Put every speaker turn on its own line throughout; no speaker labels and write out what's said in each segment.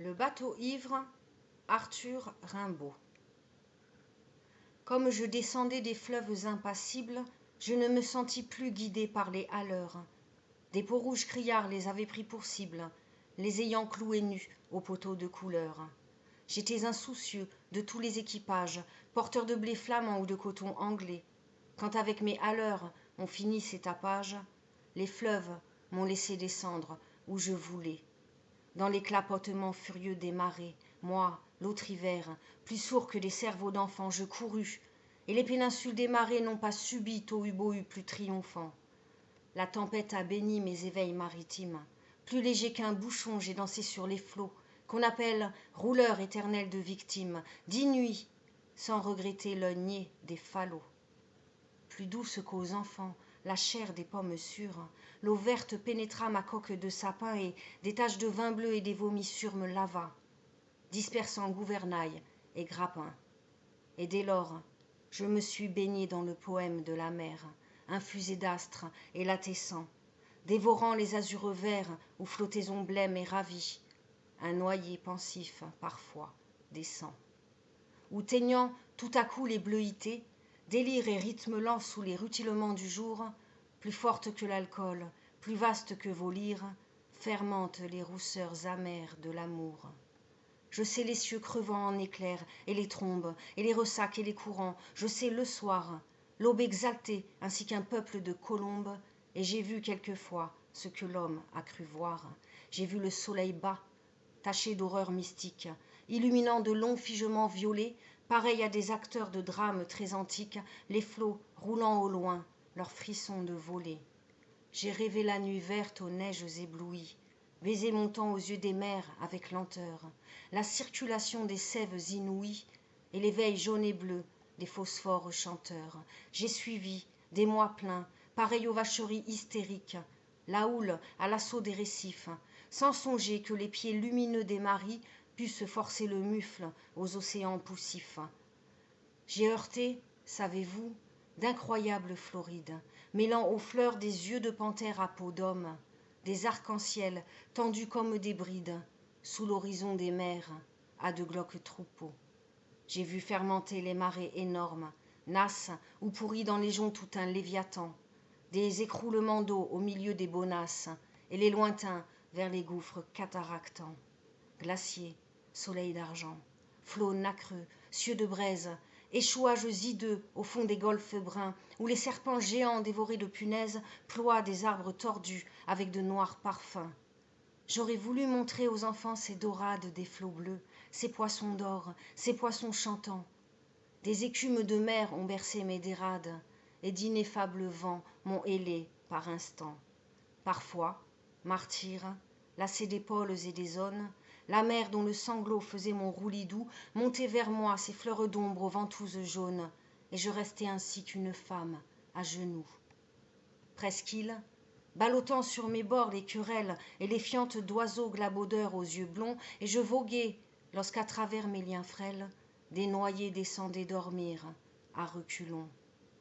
Le bateau ivre, Arthur Rimbaud. Comme je descendais des fleuves impassibles, je ne me sentis plus guidé par les haleurs. Des peaux-rouges criards les avaient pris pour cible, les ayant cloués nus aux poteaux de couleur. J'étais insoucieux de tous les équipages, porteurs de blé flamand ou de coton anglais. Quand avec mes haleurs on finit ces tapages, les fleuves m'ont laissé descendre où je voulais. Dans les clapotements furieux des marées, moi, l'autre hiver, plus sourd que des cerveaux d'enfants, je courus, et les péninsules des marées n'ont pas subi tohu-bohu plus triomphant. La tempête a béni mes éveils maritimes. Plus léger qu'un bouchon, j'ai dansé sur les flots, qu'on appelle rouleur éternel de victimes, d'inuit, sans regretter l'œil niais des falots. Plus douce qu'aux enfants, la chair des pommes sûres, l'eau verte pénétra ma coque de sapin et des taches de vin bleu et des vomissures me lava, dispersant gouvernail et grappin. Et dès lors, je me suis baigné dans le poème de la mer, infusé d'astres et latessant, dévorant les azurs verts où flottaison blême et ravie, un noyer pensif parfois descend. Ou teignant tout à coup les bleuités, délire et rythme lent sous les rutilements du jour, plus forte que l'alcool, plus vaste que vos lyres, fermentent les rousseurs amères de l'amour. Je sais les cieux crevant en éclairs, et les trombes, et les ressacs et les courants, je sais le soir, l'aube exaltée ainsi qu'un peuple de colombes, et j'ai vu quelquefois ce que l'homme a cru voir. J'ai vu le soleil bas, taché d'horreurs mystiques, illuminant de longs figements violets, pareils à des acteurs de drames très antiques, les flots roulant au loin, leurs frissons de volée. J'ai rêvé la nuit verte aux neiges éblouies, baiser montant aux yeux des mers avec lenteur, la circulation des sèves inouïes et l'éveil jaune et bleu des phosphores chanteurs. J'ai suivi, des mois pleins, pareil aux vacheries hystériques, la houle à l'assaut des récifs, sans songer que les pieds lumineux des maris pussent forcer le mufle aux océans poussifs. J'ai heurté, savez-vous, d'incroyables florides, mêlant aux fleurs des yeux de panthère à peau d'homme, des arcs-en-ciel tendus comme des brides, sous l'horizon des mers, à de glauques troupeaux. J'ai vu fermenter les marées énormes, nasses ou pourris dans les joncs tout un léviathan, des écroulements d'eau au milieu des bonasses, et les lointains vers les gouffres cataractants. Glaciers, soleil d'argent, flots nacreux, cieux de braise, échouages hideux au fond des golfes bruns, où les serpents géants dévorés de punaises ploient des arbres tordus avec de noirs parfums. J'aurais voulu montrer aux enfants ces dorades des flots bleus, ces poissons d'or, ces poissons chantants. Des écumes de mer ont bercé mes dérades, et d'ineffables vents m'ont hélé par instants. Parfois, martyr, lassé d'épaules et des aunes, la mer dont le sanglot faisait mon roulis-doux montait vers moi ses fleurs d'ombre aux ventouses jaunes, et je restais ainsi qu'une femme, à genoux. Presqu'île, ballottant sur mes bords les querelles et les fientes d'oiseaux glabaudeurs aux yeux blonds, et je voguais, lorsqu'à travers mes liens frêles, des noyés descendaient dormir, à reculons.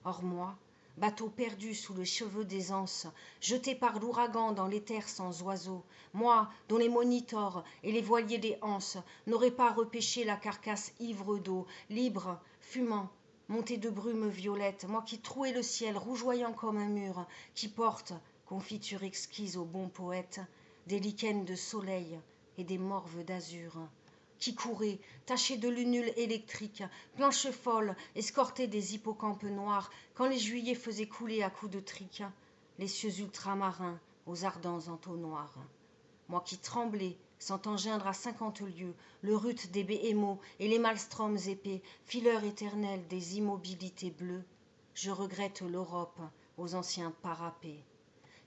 Or moi, bateau perdu sous le cheveu des anses, jeté par l'ouragan dans l'éther sans oiseaux, moi dont les monitors et les voiliers des anses n'auraient pas repêché la carcasse ivre d'eau, libre, fumant, monté de brume violette, moi qui trouais le ciel rougeoyant comme un mur, qui porte, confiture exquise au bon poète, des lichens de soleil et des morves d'azur, qui courait, taché de lunules électriques, planches folles, escorté des hippocampes noirs, quand les juillets faisaient couler à coups de trique les cieux ultramarins aux ardents entonnoirs. Moi qui tremblais, sentant geindre à 50 lieues le rut des béhémos et les maelstroms épais, fileurs éternels des immobilités bleues, je regrette l'Europe aux anciens parapets.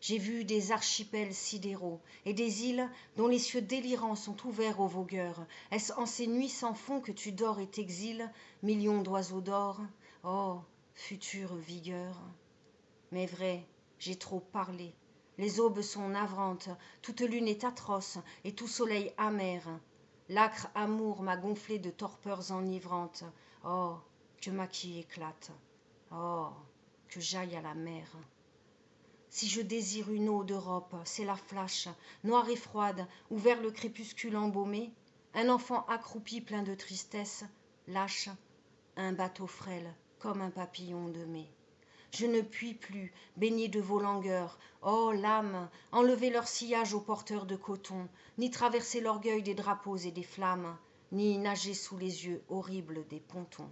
J'ai vu des archipels sidéraux et des îles dont les cieux délirants sont ouverts aux vogueurs. Est-ce en ces nuits sans fond que tu dors et t'exiles, millions d'oiseaux d'or? Oh, future vigueur! Mais vrai, j'ai trop parlé. Les aubes sont navrantes, toute lune est atroce et tout soleil amer. L'âcre amour m'a gonflé de torpeurs enivrantes. Oh, que ma quille éclate! Oh, que j'aille à la mer! Si je désire une eau d'Europe, c'est la flash, noire et froide, où vers le crépuscule embaumé, un enfant accroupi plein de tristesse, lâche un bateau frêle comme un papillon de mai. Je ne puis plus, baigner de vos langueurs, ô lames, enlever leur sillage aux porteurs de coton, ni traverser l'orgueil des drapeaux et des flammes, ni nager sous les yeux horribles des pontons.